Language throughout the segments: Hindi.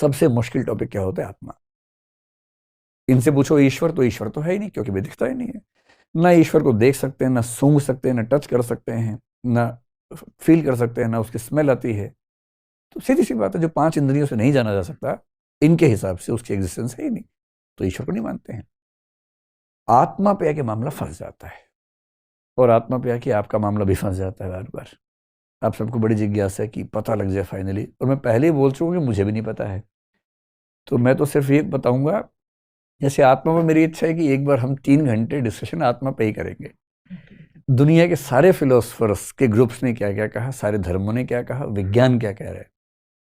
सबसे मुश्किल टॉपिक क्या होता है? आत्मा। इनसे पूछो ईश्वर, तो ईश्वर तो है ही नहीं, क्योंकि वे दिखता ही नहीं है। ना ईश्वर को देख सकते हैं, ना सूंघ सकते हैं, ना टच कर सकते हैं, ना फील कर सकते हैं, ना उसकी स्मेल आती है। तो सीधी सी बात है, जो 5 इंद्रियों से नहीं जाना जा सकता, इनके हिसाब से उसकी एग्जिस्टेंस है ही नहीं, तो ईश्वर को नहीं मानते हैं। आत्मा पे आके मामला फंस जाता है, और आत्मा पे आके आपका मामला भी फंस जाता है बार बार। आप सबको बड़ी जिज्ञासा है कि पता लग जाए फाइनली, और मैं पहले ही बोल चुका हूँ कि मुझे भी नहीं पता है। तो मैं तो सिर्फ ये बताऊंगा, जैसे आत्मा में मेरी इच्छा है कि एक बार हम 3 घंटे डिस्कशन आत्मा पे ही करेंगे। दुनिया के सारे फिलोसफर्स के ग्रुप्स ने क्या क्या कहा, सारे धर्मों ने क्या कहा, विज्ञान क्या कह रहा है,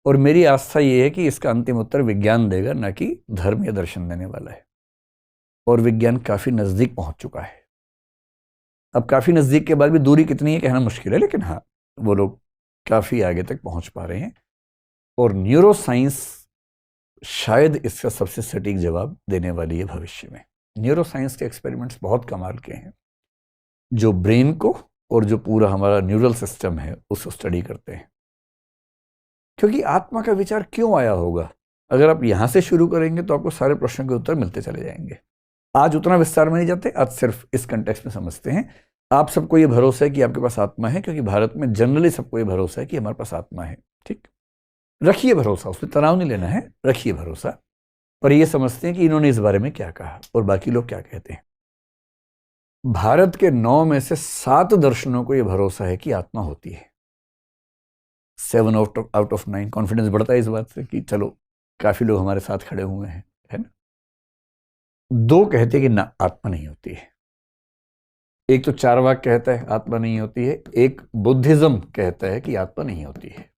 और मेरी आस्था ये है कि इसका अंतिम उत्तर विज्ञान देगा, ना कि धर्म या दर्शन देने वाला है। और विज्ञान काफी नजदीक पहुंच चुका है। अब काफी नजदीक के बाद भी दूरी कितनी है कहना मुश्किल है, लेकिन हाँ, वो लोग काफी आगे तक पहुंच पा रहे हैं। और न्यूरो साइंस शायद इसका सबसे सटीक जवाब देने वाली है भविष्य में। न्यूरो साइंस के एक्सपेरिमेंट्स बहुत कमाल के हैं, जो ब्रेन को और जो पूरा हमारा न्यूरल सिस्टम है उसको स्टडी करते हैं। क्योंकि आत्मा का विचार क्यों आया होगा, अगर आप यहां से शुरू करेंगे तो आपको सारे प्रश्नों के उत्तर मिलते चले जाएंगे। आज उतना विस्तार में नहीं जाते, आज सिर्फ इस कंटेक्स्ट में समझते हैं। आप सबको ये भरोसा है कि आपके पास आत्मा है, क्योंकि भारत में जनरली सबको ये भरोसा है कि हमारे पास आत्मा है। ठीक, रखिए भरोसा, उसमें तनाव नहीं लेना है, रखिए भरोसा। पर ये समझते हैं कि इन्होंने इस बारे में क्या कहा और बाकी लोग क्या कहते हैं। भारत के 9 में से 7 दर्शनों को यह भरोसा है कि आत्मा होती है। 7 आउट ऑफ 9 कॉन्फिडेंस बढ़ता है इस बात से कि चलो काफी लोग हमारे साथ खड़े हुए हैं, है ना। 2 कहते हैं कि ना, आत्मा नहीं होती है। एक तो चारवाक कहता है आत्मा नहीं होती है, एक बुद्धिज्म कहता है कि आत्मा नहीं होती है।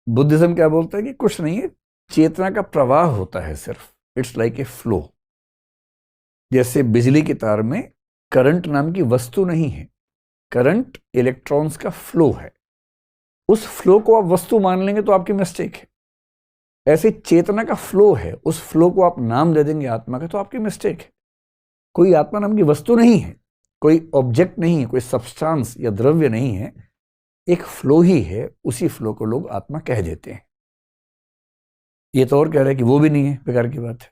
बुद्धिज्म क्या बोलता है कि कुछ नहीं है, चेतना का प्रवाह होता है सिर्फ, इट्स लाइक ए फ्लो। जैसे बिजली की तार में करंट नाम की वस्तु नहीं है, करंट इलेक्ट्रॉन्स का फ्लो है। उस फ्लो को आप वस्तु मान लेंगे तो आपकी मिस्टेक है। ऐसे चेतना का फ्लो है, उस फ्लो को आप नाम दे देंगे आत्मा का तो आपकी मिस्टेक है। कोई आत्मा नाम की वस्तु नहीं है, कोई ऑब्जेक्ट नहीं है, कोई सब्सटेंस या द्रव्य नहीं है, एक फ्लो ही है। उसी फ्लो को लोग आत्मा कह देते हैं। ये तो और कह रहे हैं कि वो भी नहीं है, बेकार की बात है।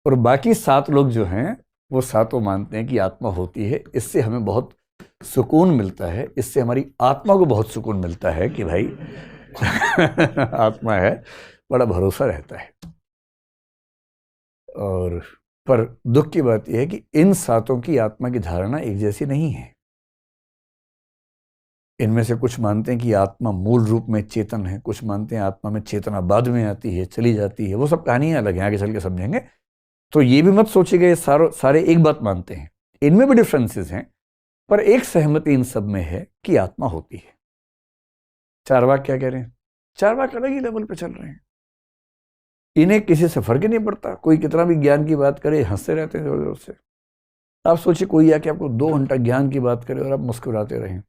और बाकी 7 लोग जो हैं वो 7 मानते हैं कि आत्मा होती है। इससे हमें बहुत सुकून मिलता है, इससे हमारी आत्मा को बहुत सुकून मिलता है कि भाई आत्मा है, बड़ा भरोसा रहता है। और पर दुख की बात यह है कि इन 7 की आत्मा की धारणा एक जैसी नहीं है। इनमें से कुछ मानते हैं कि आत्मा मूल रूप में चेतन है, कुछ मानते हैं आत्मा में चेतना बाद में आती है, चली जाती है। वो सब कहानियां अलग हैं, आगे चल के समझेंगे। तो ये भी मत सोचिएगा सारे एक बात मानते हैं, इनमें भी डिफरेंसेस हैं, पर एक सहमति इन सब में है कि आत्मा होती है। चारवाक क्या कह रहे हैं? चारवाक अलग ही लेवल पे चल रहे हैं। इन्हें किसी से फर्क ही नहीं पड़ता, कोई कितना भी ज्ञान की बात करे हंसते रहते हैं जोर जोर से। आप सोचिए कोई आके आपको 2 घंटा ज्ञान की बात करे और आप मुस्कुराते रहें,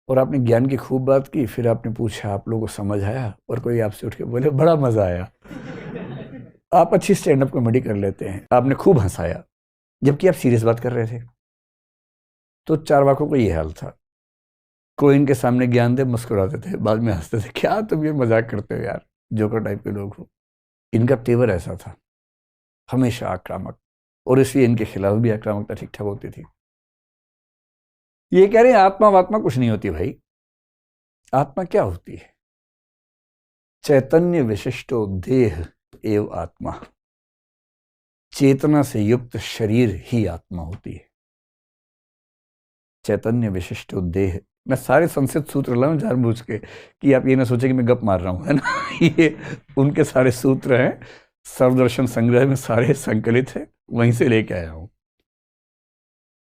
और आपने ज्ञान की खूब बात की, फिर आपने पूछा आप लोगों को समझ आया, और कोई आपसे उठ के बोले बड़ा मजा आया। आप अच्छी स्टैंड अप कॉमेडी कर लेते हैं, आपने खूब हंसाया, जबकि आप सीरियस बात कर रहे थे। तो चारवाकों को ये हाल था। कोई इनके सामने ज्ञान दे, मुस्कुराते थे, बाद में हंसते थे, क्या तुम ये मजाक करते हो यार, जोकर टाइप के लोग हो। इनका तेवर ऐसा था, हमेशा आक्रामक, और इसलिए इनके खिलाफ भी आक्रामकता ठीक ठाक होती थी। ये कह रहे हैं आत्मा वात्मा कुछ नहीं होती भाई। आत्मा क्या होती है? चैतन्य विशिष्टो देह एव आत्मा। चेतना से युक्त शरीर ही आत्मा होती है। चैतन्य विशिष्टो देह। मैं सारे संस्कृत सूत्र लाऊं जानबूझ के कि आप ये ना सोचे कि मैं गप मार रहा हूं, है ना। ये उनके सारे सूत्र हैं, सर्वदर्शन संग्रह में सारे संकलित है, वहीं से लेके आया हूं।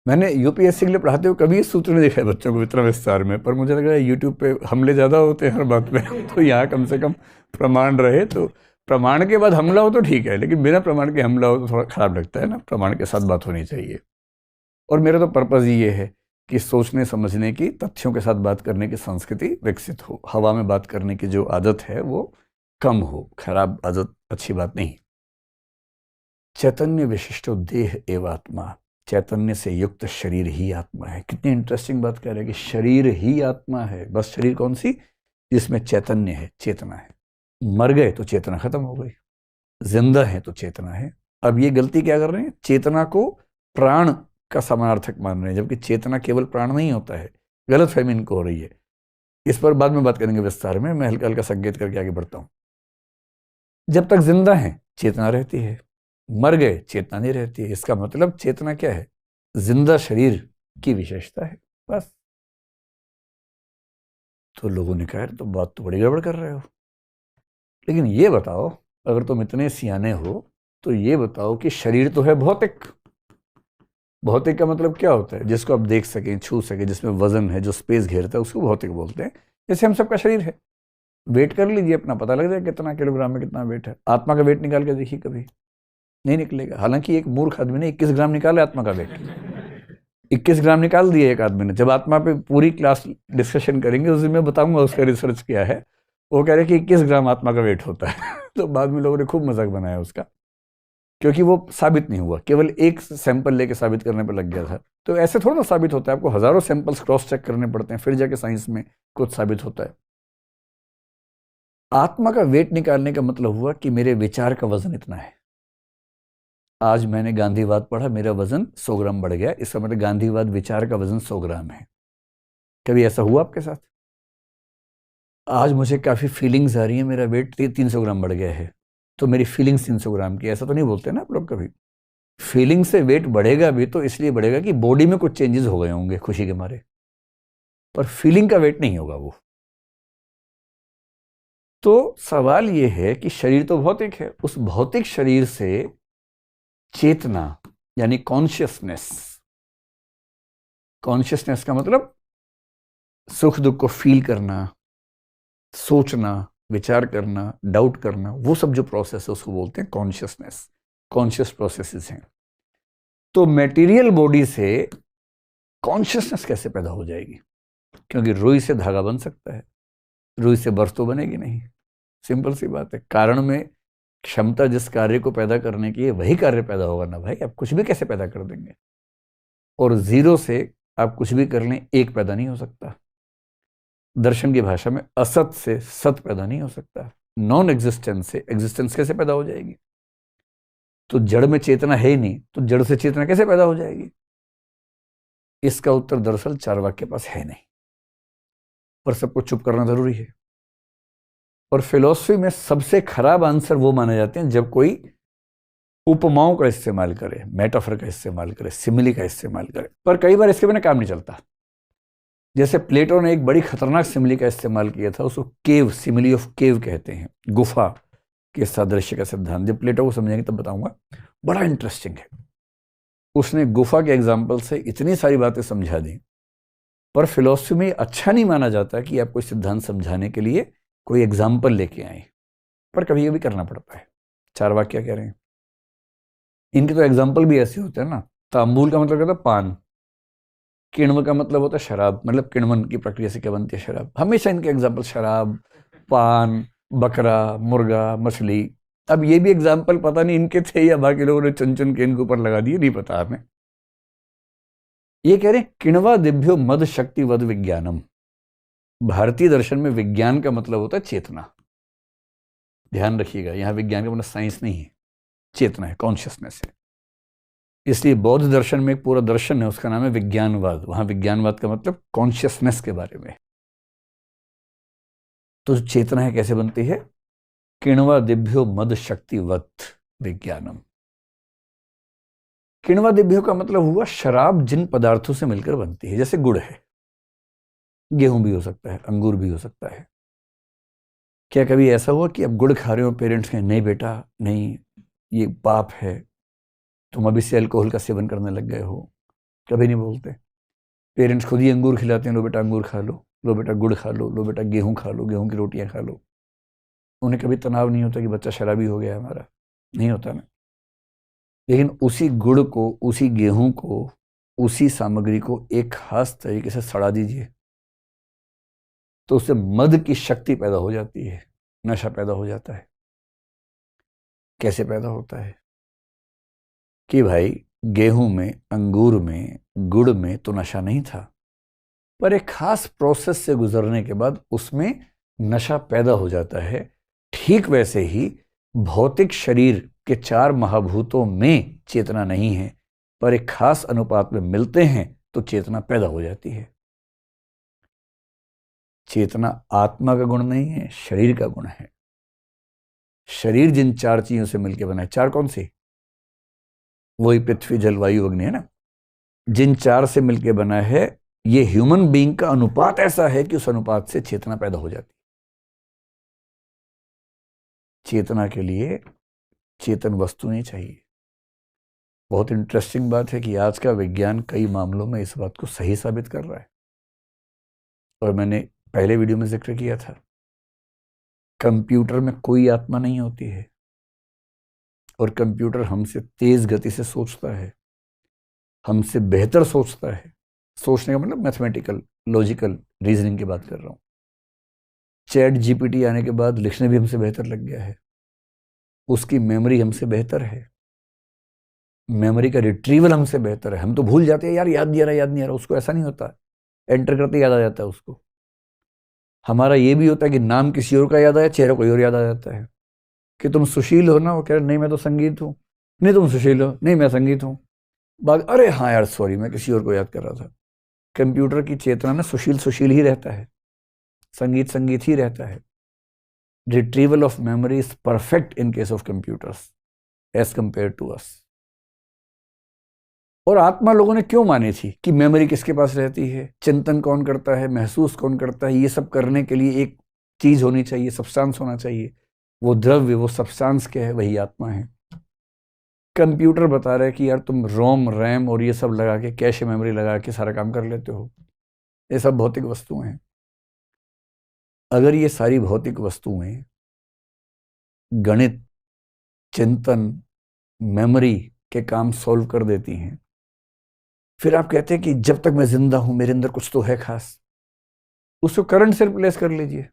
मैंने यूपीएससी के लिए पढ़ाते हुए कभी ये सूत्र नहीं देखा है बच्चों को इतना विस्तार में, पर मुझे लग रहा है यूट्यूब पे हमले ज़्यादा होते हैं हर बात में, तो यहाँ कम से कम प्रमाण रहे। तो प्रमाण के बाद हमला हो तो ठीक है, लेकिन बिना प्रमाण के हमला हो तो थोड़ा खराब लगता है ना। प्रमाण के साथ बात होनी चाहिए। और मेरा तो पर्पज़ ये है कि सोचने समझने की, तथ्यों के साथ बात करने की संस्कृति विकसित हो। हवा में बात करने की जो आदत है वो कम हो, खराब आदत अच्छी बात नहीं। चैतन्य विशिष्टो देह एवं आत्मा। चैतन्य से युक्त शरीर ही आत्मा है। कितनी इंटरेस्टिंग बात कह रहे हैं कि शरीर ही आत्मा है। बस शरीर कौन सी? जिसमें चैतन्य है, चेतना है। मर गए तो चेतना खत्म हो गई, जिंदा है तो चेतना है। अब ये गलती क्या कर रहे हैं, चेतना को प्राण का समानार्थक मान रहे हैं, जबकि चेतना केवल प्राण नहीं होता है। गलत फहमी इनको हो रही है। इस पर बाद में बात करेंगे विस्तार में, मैं हल्का हल्का संकेत करके आगे बढ़ता हूं। जब तक जिंदा है चेतना रहती है, मर गए चेतना नहीं रहती है। इसका मतलब चेतना क्या है, जिंदा शरीर की विशेषता है, बस। तो लोगों ने कहा तो बात तो बड़ी गड़बड़ कर रहे हो, लेकिन ये बताओ, अगर तुम इतने सियाने हो तो ये बताओ कि शरीर तो है भौतिक। भौतिक का मतलब क्या होता है, जिसको आप देख सकें, छू सकें, जिसमें वजन है, जो स्पेस घेरता है, उसको भौतिक बोलते हैं। जैसे हम सबका शरीर है, वेट कर लीजिए अपना, पता लग जाए कितना किलोग्राम में कितना वेट है। आत्मा का वेट निकाल के देखिए, कभी नहीं निकलेगा। हालांकि एक मूर्ख आदमी ने 21 ग्राम निकाला आत्मा का वेट, 21 ग्राम निकाल दिया एक आदमी ने। जब आत्मा पे पूरी क्लास डिस्कशन करेंगे उस दिन मैं बताऊंगा उसका रिसर्च क्या है। वो कह रहे कि 21 ग्राम आत्मा का वेट होता है तो बाद में लोगों ने खूब मजाक बनाया उसका, क्योंकि वो साबित नहीं हुआ, केवल एक सैंपल लेके साबित करने पर लग गया था। तो ऐसे थोड़ा ना साबित होता है, आपको हजारों सैंपल्स क्रॉस चेक करने पड़ते हैं, फिर जाके साइंस में कुछ साबित होता है। आत्मा का वेट निकालने का मतलब हुआ कि मेरे विचार का वजन इतना है। आज मैंने गांधीवाद पढ़ा, मेरा वजन 100 ग्राम बढ़ गया, इसका मतलब गांधीवाद विचार का वजन 100 ग्राम है। कभी ऐसा हुआ आपके साथ? आज मुझे काफी फीलिंग्स आ रही है, मेरा वेट 300 ग्राम बढ़ गया है, तो मेरी फीलिंग्स 300 ग्राम की, ऐसा तो नहीं बोलते ना आप लोग कभी। फीलिंग से वेट बढ़ेगा भी तो इसलिए बढ़ेगा कि बॉडी में कुछ चेंजेस हो गए होंगे खुशी के मारे, पर फीलिंग का वेट नहीं होगा वो। तो सवाल ये है कि शरीर तो भौतिक है, उस भौतिक शरीर से चेतना यानी कॉन्शियसनेस, कॉन्शियसनेस का मतलब सुख दुख को फील करना, सोचना, विचार करना, डाउट करना, वो सब जो प्रोसेस है उसको बोलते हैं कॉन्शियसनेस, कॉन्शियस प्रोसेसेस हैं। तो मटेरियल बॉडी से कॉन्शियसनेस कैसे पैदा हो जाएगी? क्योंकि रुई से धागा बन सकता है, रुई से बर्फ तो बनेगी नहीं। सिंपल सी बात है, कारण में क्षमता जिस कार्य को पैदा करने की है वही कार्य पैदा होगा ना भाई। आप कुछ भी कैसे पैदा कर देंगे, और जीरो से आप कुछ भी कर लें, एक पैदा नहीं हो सकता। दर्शन की भाषा में असत से सत पैदा नहीं हो सकता, नॉन एग्जिस्टेंस से एग्जिस्टेंस कैसे पैदा हो जाएगी? तो जड़ में चेतना है ही नहीं, तो जड़ से चेतना कैसे पैदा हो जाएगी? इसका उत्तर दरअसल चार्वाक के पास है नहीं, पर सबको चुप करना जरूरी है। और फिलॉसफी में सबसे खराब आंसर वो माने जाते हैं जब कोई उपमाओं का इस्तेमाल करे, मेटाफर का इस्तेमाल करे, सिमिली का इस्तेमाल करे। पर कई बार इसके बिना काम नहीं चलता। जैसे प्लेटो ने एक बड़ी खतरनाक सिमिली का इस्तेमाल किया था, उसको केव, सिमिली ऑफ केव कहते हैं, गुफा के सादृश्य का सिद्धांत। जब प्लेटो को समझेंगे तब बताऊंगा, बड़ा इंटरेस्टिंग है। उसने गुफा के एग्जाम्पल से इतनी सारी बातें समझा दी। पर फिलॉसफी में अच्छा नहीं माना जाता कि आप कोई सिद्धांत समझाने के लिए कोई एग्जाम्पल लेके आए, पर कभी कभी करना पड़ता है। चार्वाक क्या कह रहे हैं, इनके तो एग्जाम्पल भी ऐसे होते हैं ना। तांबूल का मतलब क्या था, पान। किण्व का मतलब होता है शराब, मतलब किण्वन की प्रक्रिया से क्या बनती है, शराब। हमेशा इनके एग्जाम्पल शराब, पान, बकरा, मुर्गा, मछली। अब ये भी एग्जाम्पल पता नहीं इनके थे या बाकी लोगों ने चुन चुन के इनके ऊपर लगा दिए, नहीं पता हमें। ये कह रहे हैं किण्वा दिभ्यो मद शक्ति वद विज्ञानम। भारतीय दर्शन में विज्ञान का मतलब होता है चेतना। ध्यान रखिएगा, यहां विज्ञान का मतलब साइंस नहीं है, चेतना है, कॉन्शियसनेस है। इसलिए बौद्ध दर्शन में एक पूरा दर्शन है, उसका नाम है विज्ञानवाद। वहां विज्ञानवाद का मतलब कॉन्शियसनेस के बारे में। तो चेतना है कैसे बनती है, किण्वा दिभ्यो मद शक्तिवत विज्ञानम। किण्वा दिभ्यो का मतलब हुआ शराब जिन पदार्थों से मिलकर बनती है, जैसे गुड़ है, गेहूं भी हो सकता है, अंगूर भी हो सकता है। क्या कभी ऐसा हुआ कि आप गुड़ खा रहे हो, पेरेंट्स कहें नहीं बेटा नहीं, ये पाप है, तुम अभी से अल्कोहल का सेवन करने लग गए हो? कभी नहीं बोलते। पेरेंट्स खुद ही अंगूर खिलाते हैं, लो बेटा अंगूर खा लो बेटा गुड़ खा लो बेटा गेहूं खा लो, गेहूं की रोटियां खा लो। उन्हें कभी तनाव नहीं होता कि बच्चा शराबी हो गया हमारा, नहीं होता ना। लेकिन उसी गुड़ को, उसी गेहूं को, उसी सामग्री को एक खास तरीके से सड़ा दीजिए तो उससे मद की शक्ति पैदा हो जाती है, नशा पैदा हो जाता है। कैसे पैदा होता है कि भाई गेहूं में, अंगूर में, गुड़ में तो नशा नहीं था, पर एक खास प्रोसेस से गुजरने के बाद उसमें नशा पैदा हो जाता है, ठीक वैसे ही भौतिक शरीर के 4 महाभूतों में चेतना नहीं है, पर एक खास अनुपात में मिलते हैं तो चेतना पैदा हो जाती है। चेतना आत्मा का गुण नहीं है, शरीर का गुण है। शरीर जिन 4 चीजों से मिलकर बना है, 4 कौन सी? वही पृथ्वी, जल, वायु, अग्नि है ना। जिन 4 से मिलकर बना है, ये ह्यूमन बीइंग का अनुपात ऐसा है कि उस अनुपात से चेतना पैदा हो जाती है। चेतना के लिए चेतन वस्तु नहीं चाहिए। बहुत इंटरेस्टिंग बात है कि आज का विज्ञान कई मामलों में इस बात को सही साबित कर रहा है। और मैंने पहले वीडियो में जिक्र किया था, कंप्यूटर में कोई आत्मा नहीं होती है, और कंप्यूटर हमसे तेज गति से सोचता है, हमसे बेहतर सोचता है। सोचने का मतलब मैथमेटिकल, लॉजिकल रीजनिंग की बात कर रहा हूं। चैट जीपीटी आने के बाद लिखने भी हमसे बेहतर लग गया है। उसकी मेमोरी हमसे बेहतर है, मेमोरी का रिट्रीवल हमसे बेहतर है। हम तो भूल जाते हैं, यार याद नहीं आ रहा, याद नहीं आ रहा। उसको ऐसा नहीं होता, एंटर करते याद आ जाता है उसको। हमारा ये भी होता है कि नाम किसी और का याद आया, चेहरा कोई और याद आ जाता है। कि तुम सुशील हो ना, वो कह रहे नहीं मैं तो संगीत हूँ। नहीं तुम सुशील हो, नहीं मैं संगीत हूँ। अरे हाँ यार सॉरी, मैं किसी और को याद कर रहा था। कंप्यूटर की चेतना में सुशील सुशील ही रहता है, संगीत संगीत ही रहता है। Retrieval of memory is perfect in case of computers as compare to us. और आत्मा लोगों ने क्यों मानी थी कि मेमोरी किसके पास रहती है, चिंतन कौन करता है, महसूस कौन करता है, ये सब करने के लिए एक चीज होनी चाहिए, सब्सटेंस होना चाहिए। वो द्रव्य, वो सब्सटेंस क्या है? वही आत्मा है। कंप्यूटर बता रहा है कि यार तुम रोम, रैम और ये सब लगा के, कैश मेमोरी लगा के सारा काम कर लेते हो। ये सब भौतिक वस्तुएं हैं। अगर ये सारी भौतिक वस्तुएं गणित, चिंतन, मेमोरी के काम सॉल्व कर देती हैं, फिर आप कहते हैं कि जब तक मैं जिंदा हूं मेरे अंदर कुछ तो है खास। उसको करंट से रिप्लेस कर लीजिए।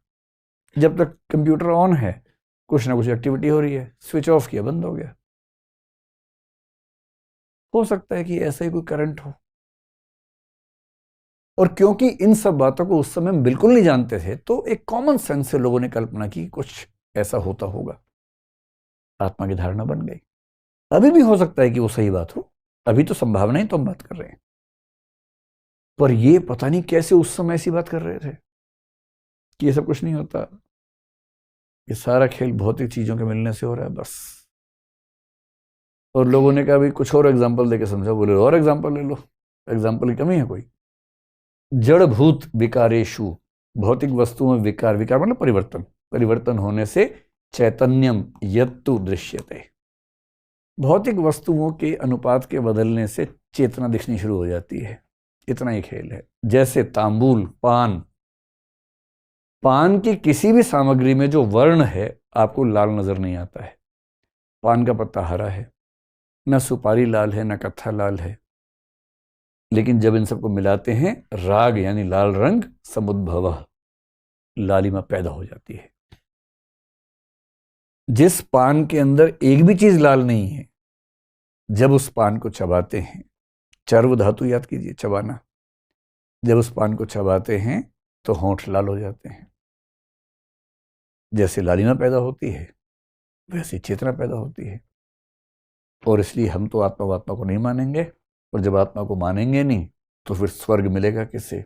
जब तक कंप्यूटर ऑन है कुछ ना कुछ एक्टिविटी हो रही है, स्विच ऑफ किया बंद हो गया। हो सकता है कि ऐसा ही कोई करंट हो। और क्योंकि इन सब बातों को उस समय बिल्कुल नहीं जानते थे, तो एक कॉमन सेंस से लोगों ने कल्पना की कुछ ऐसा होता होगा। आत्मा की धारणा बन गई। अभी भी हो सकता है कि वो सही बात हो, अभी तो संभावना ही तो हम बात कर रहे हैं। पर ये पता नहीं कैसे उस समय ऐसी बात कर रहे थे कि ये सब कुछ नहीं होता, ये सारा खेल भौतिक चीजों के मिलने से हो रहा है बस। और लोगों ने कहा भाई कुछ और एग्जाम्पल देके समझा। बोले और एग्जाम्पल ले लो, एग्जाम्पल की कमी है कोई? जड़भूत विकारेशु, भौतिक वस्तुओं में विकार, विकार मतलब परिवर्तन, परिवर्तन होने से चैतन्यम यत्तु दृश्यते। भौतिक वस्तुओं के अनुपात के बदलने से चेतना दिखनी शुरू हो जाती है। इतना ही खेल है। जैसे तांबूल, पान, पान की किसी भी सामग्री में जो वर्ण है आपको लाल नजर नहीं आता है। पान का पत्ता हरा है, न सुपारी लाल है, न कत्था लाल है। लेकिन जब इन सबको मिलाते हैं, राग यानी लाल रंग समुद्भवः, लालिमा पैदा हो जाती है। जिस पान के अंदर एक भी चीज लाल नहीं है, जब उस पान को चबाते हैं, चर्व धातु याद कीजिए, चबाना, जब उस पान को चबाते हैं तो होंठ लाल हो जाते हैं। जैसे लालिमा पैदा होती है वैसे चेतना पैदा होती है। और इसलिए हम तो आत्मा को नहीं मानेंगे, और जब आत्मा को मानेंगे नहीं तो फिर स्वर्ग मिलेगा किसे,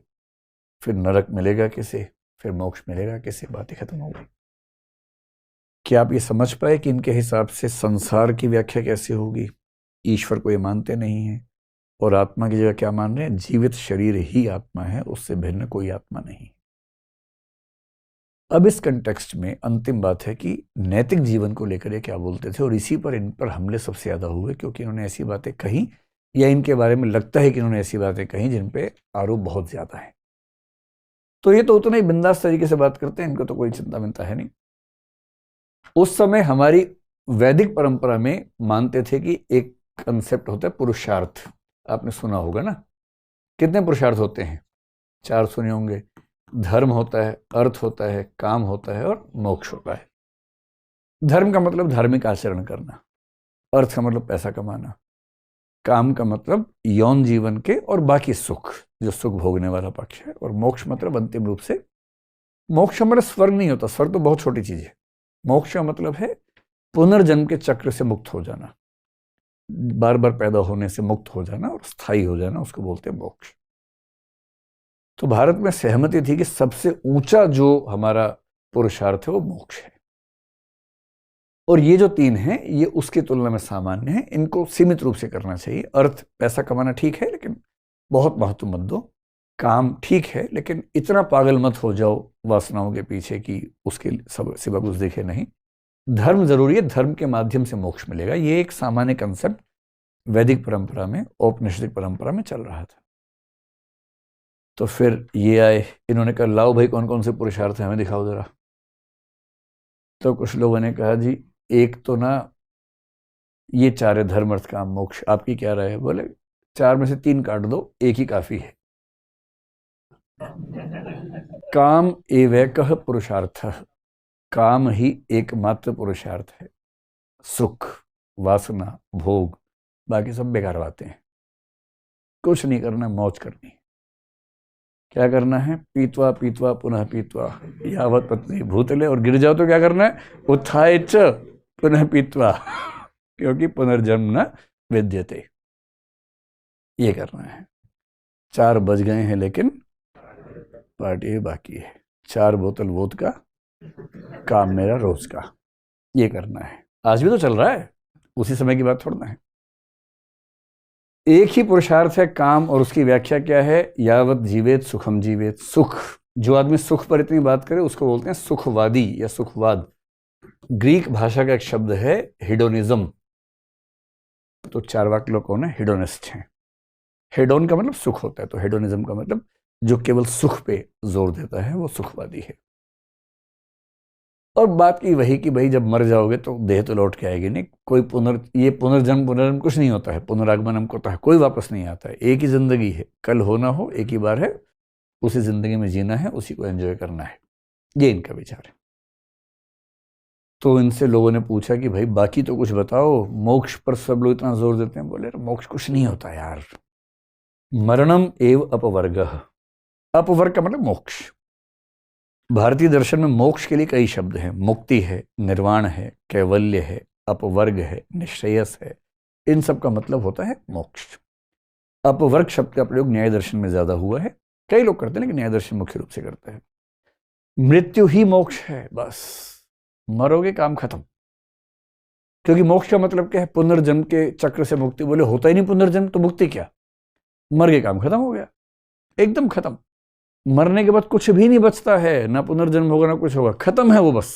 फिर नरक मिलेगा किसे, फिर मोक्ष मिलेगा किसे? बात ही खत्म हो गई। क्या आप ये समझ पाए कि इनके हिसाब से संसार की व्याख्या कैसे होगी? ईश्वर को ये मानते नहीं है, और आत्मा की जगह क्या मान रहे हैं? जीवित शरीर ही आत्मा है, उससे भिन्न कोई आत्मा नहीं। अब इस कंटेक्स्ट में अंतिम बात है कि नैतिक जीवन को लेकर ये क्या बोलते थे, और इसी पर इन पर हमले सबसे ज्यादा हुए, क्योंकि इन्होंने ऐसी बातें कही, या इनके बारे में लगता है कि इन्होंने ऐसी बातें कही जिन पे आरोप बहुत ज्यादा है। तो ये तो उतना ही बिंदास तरीके से बात करते हैं, इनको तो कोई चिंता मिलता है नहीं। उस समय हमारी वैदिक परंपरा में मानते थे कि एक कंसेप्ट होता है पुरुषार्थ। आपने सुना होगा ना, कितने पुरुषार्थ होते हैं? 4 सुने होंगे। धर्म होता है, अर्थ होता है, काम होता है और मोक्ष होता है। धर्म का मतलब धार्मिक आचरण करना, अर्थ का मतलब पैसा कमाना, काम का मतलब यौन जीवन के और बाकी सुख, जो सुख भोगने वाला पक्ष है, और मोक्ष मतलब अंतिम रूप से मोक्ष हमारा स्वर्ग नहीं होता, स्वर्ग तो बहुत छोटी चीज है। मोक्ष का मतलब है पुनर्जन्म के चक्र से मुक्त हो जाना, बार बार पैदा होने से मुक्त हो जाना और स्थायी हो जाना, उसको बोलते हैं मोक्ष। तो भारत में सहमति थी कि सबसे ऊंचा जो हमारा पुरुषार्थ है वो मोक्ष है, और ये जो तीन हैं ये उसकी तुलना में सामान्य है, इनको सीमित रूप से करना चाहिए। अर्थ, पैसा कमाना ठीक है लेकिन बहुत महत्व मत दो। काम ठीक है लेकिन इतना पागल मत हो जाओ वासनाओं के पीछे कि उसके सब सिवा कुछ दिखे नहीं। धर्म जरूरी है, धर्म के माध्यम से मोक्ष मिलेगा, ये एक सामान्य कंसेप्ट वैदिक परंपरा में, औपनिषदिक परंपरा में चल रहा था। तो फिर ये आए, इन्होंने कहा लाओ भाई कौन कौन से पुरुषार्थ हैं, हमें दिखाओ जरा। तो कुछ लोगों ने कहा जी एक तो ना ये चार है, धर्म अर्थ काम मोक्ष, आपकी क्या राय है? बोले चार में से तीन काट दो, एक ही काफी है। काम एवैकः पुरुषार्थ, काम ही एकमात्र पुरुषार्थ है। सुख, वासना, भोग, बाकी सब बेकार बातें हैं। कुछ नहीं करना, मौज करनी। क्या करना है? पीत्वा पीत्वा पुनः पीत्वा यावत पत्नी भूतले, और गिर जाओ तो क्या करना है? उत्थाय च पुनः पीत्वा क्योंकि पुनर्जन्म न विद्यते। ये करना है। 4 बज गए हैं लेकिन पार्टी बाकी है। 4 बोतल वोदका, काम मेरा रोज का। ये करना है। आज भी तो चल रहा है, उसी समय की बात छोड़ना है। एक ही पुरुषार्थ है काम, और उसकी व्याख्या क्या है? यावत जीवेत सुखम जीवेत। सुख, जो आदमी सुख पर इतनी बात करे उसको बोलते हैं सुखवादी या सुखवाद। ग्रीक भाषा का एक शब्द है हिडोनिज्म। तो चार्वाक लोग कौन है? हिडोनिस्ट हैं। हेडोन का मतलब सुख होता है, तो हेडोनिज्म का मतलब जो केवल सुख पे जोर देता है वो सुखवादी है। और बात की वही कि भाई जब मर जाओगे तो देह तो लौट के आएगी नहीं, कोई पुनर्जन्म कुछ नहीं होता है, पुनरागमन हमको होता है, कोई वापस नहीं आता है। एक ही जिंदगी है, कल हो ना हो एक ही बार है, उसी जिंदगी में जीना है, उसी को एंजॉय करना है। ये इनका विचार है। तो इनसे लोगों ने पूछा कि भाई बाकी तो कुछ बताओ, मोक्ष पर सब लोग इतना जोर देते हैं। बोले मोक्ष कुछ नहीं होता यार, मरणम एव अपवर्गः। अपवर्ग का मतलब मोक्ष। भारतीय दर्शन में मोक्ष के लिए कई शब्द हैं। मुक्ति है, निर्वाण है, कैवल्य है, अपवर्ग है, निश्रेयस है। इन सब का मतलब होता है मोक्ष। अपवर्ग शब्द का प्रयोग न्याय दर्शन में ज्यादा हुआ है, कई लोग करते हैं लेकिन न्याय दर्शन मुख्य रूप से करता है। मृत्यु ही मोक्ष है, बस मरोगे काम खत्म। क्योंकि मोक्ष का मतलब क्या है? पुनर्जन्म के चक्र से मुक्ति। बोले होता ही नहीं पुनर्जन्म, तो मुक्ति क्या? मर गए काम खत्म हो गया, एकदम खत्म। मरने के बाद कुछ भी नहीं बचता है, ना पुनर्जन्म होगा ना कुछ होगा, खत्म है वो बस।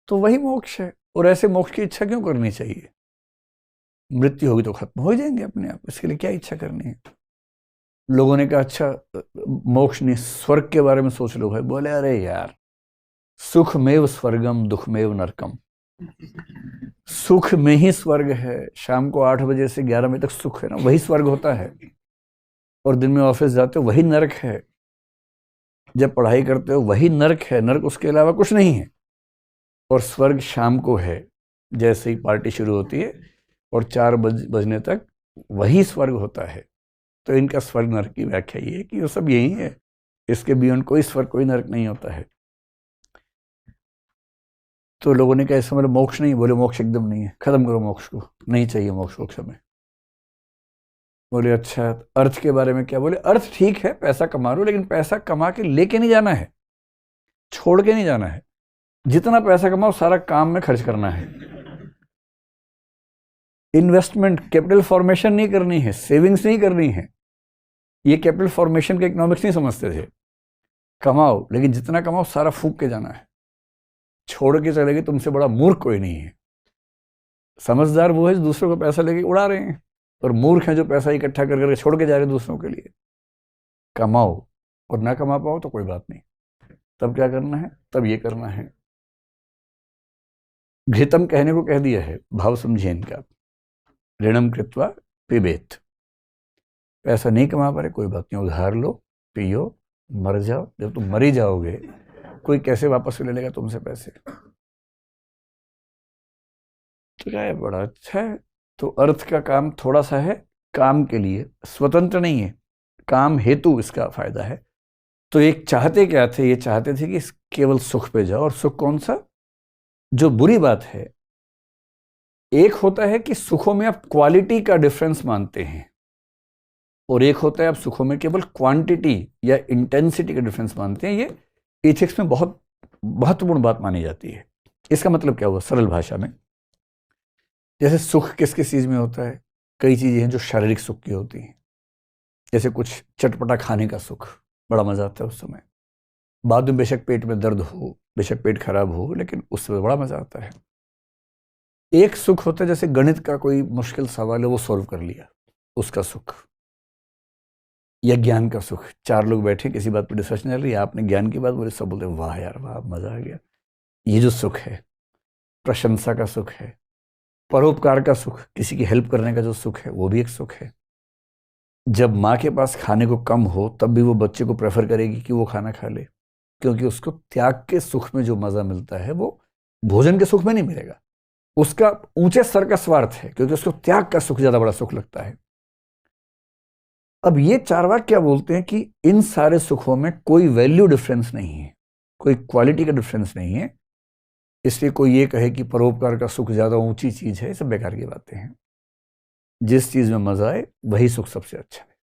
तो वही मोक्ष है। और ऐसे मोक्ष की इच्छा क्यों करनी चाहिए? मृत्यु होगी तो खत्म हो जाएंगे अपने आप, इसके लिए क्या इच्छा करनी है? लोगों ने कहा अच्छा मोक्ष नहीं, स्वर्ग के बारे में सोच लो भाई। बोले अरे यार, सुखमेव स्वर्गम दुखमेव नरकम। सुख में ही स्वर्ग है। शाम को 8 बजे से 11 बजे तक सुख है ना, वही स्वर्ग होता है। और दिन में ऑफिस जाते हो वही नरक है। जब पढ़ाई करते हो वही नरक है, नरक उसके अलावा कुछ नहीं है। और स्वर्ग शाम को है, जैसे ही पार्टी शुरू होती है और 4 बजने तक वही स्वर्ग होता है। तो इनका स्वर्ग नरक की व्याख्या ये है कि वो सब यही है, इसके बियॉन्ड कोई स्वर्ग कोई नरक नहीं होता है। तो लोगों ने कहा इस समय मोक्ष नहीं। बोले मोक्ष एकदम नहीं है, खत्म करो मोक्ष को, नहीं चाहिए मोक्ष मोक्ष हमें। बोले अच्छा अर्थ के बारे में क्या? बोले अर्थ ठीक है, पैसा कमा लो, लेकिन पैसा कमा के लेके नहीं जाना है, छोड़ के नहीं जाना है। जितना पैसा कमाओ सारा काम में खर्च करना है। इन्वेस्टमेंट, कैपिटल फॉर्मेशन नहीं करनी है, सेविंग्स नहीं करनी है। ये कैपिटल फॉर्मेशन के इकोनॉमिक्स नहीं समझते थे। कमाओ, लेकिन जितना कमाओ सारा फूंक के जाना है, छोड़ के चलेगी। तुमसे बड़ा मूर्ख कोई नहीं है। समझदार वो है जो दूसरों को पैसा लेके उड़ा रहे हैं, और मूर्ख हैं जो पैसा इकट्ठा कर करके छोड़ के जा रहे हैं दूसरों के लिए। कमाओ, और ना कमा पाओ तो कोई बात नहीं, तब क्या करना है? तब ये करना है। घृतम कहने को कह दिया है, भाव समझिए इनका। ऋणम कृत्वा पिबेत। पैसा नहीं कमा पा रहे, कोई बात नहीं, उधार लो, पियो, मर जाओ। जब तुम मर ही जाओगे, कोई कैसे वापस ले लेगा तुमसे पैसे? तो क्या है, बड़ा अच्छा है। तो अर्थ का काम थोड़ा सा है, काम के लिए, स्वतंत्र नहीं है, काम हेतु इसका फायदा है। तो एक चाहते क्या थे, ये चाहते थे कि केवल सुख पे जाओ। और सुख कौन सा? जो बुरी बात है, एक होता है कि सुखों में आप क्वालिटी का डिफरेंस मानते हैं, और एक होता है आप सुखों में केवल क्वांटिटी या इंटेंसिटी का डिफरेंस मानते हैं। ये एथिक्स में बहुत महत्वपूर्ण बात मानी जाती है। इसका मतलब क्या हुआ सरल भाषा में? जैसे सुख किस किस चीज में होता है? कई चीजें हैं जो शारीरिक सुख की होती हैं, जैसे कुछ चटपटा खाने का सुख, बड़ा मजा आता है उस समय। बाद में बेशक पेट में दर्द हो, बेशक पेट खराब हो, लेकिन उस समय बड़ा मजा आता है। एक सुख होता है जैसे गणित का कोई मुश्किल सवाल है वो सॉल्व कर लिया, उसका सुख। या ज्ञान का सुख, चार लोग बैठे किसी बात पर डिस्कशन चल रही है, आपने ज्ञान की बात बोली, सब बोलते वाह यार वाह, मजा आ गया। ये जो सुख है, प्रशंसा का सुख है। परोपकार का सुख, किसी की हेल्प करने का जो सुख है, वो भी एक सुख है। जब माँ के पास खाने को कम हो तब भी वो बच्चे को प्रेफर करेगी कि वो खाना खा ले, क्योंकि उसको त्याग के सुख में जो मजा मिलता है वो भोजन के सुख में नहीं मिलेगा। उसका ऊंचे स्तर का स्वार्थ है, क्योंकि उसको त्याग का सुख ज्यादा बड़ा सुख लगता है। अब ये चार्वाक क्या बोलते हैं कि इन सारे सुखों में कोई वैल्यू डिफरेंस नहीं है, कोई क्वालिटी का डिफरेंस नहीं है, इसलिए कोई ये कहे कि परोपकार का सुख ज्यादा ऊंची चीज है, ये सब बेकार की बातें हैं। जिस चीज में मजा आए वही सुख सबसे अच्छा है।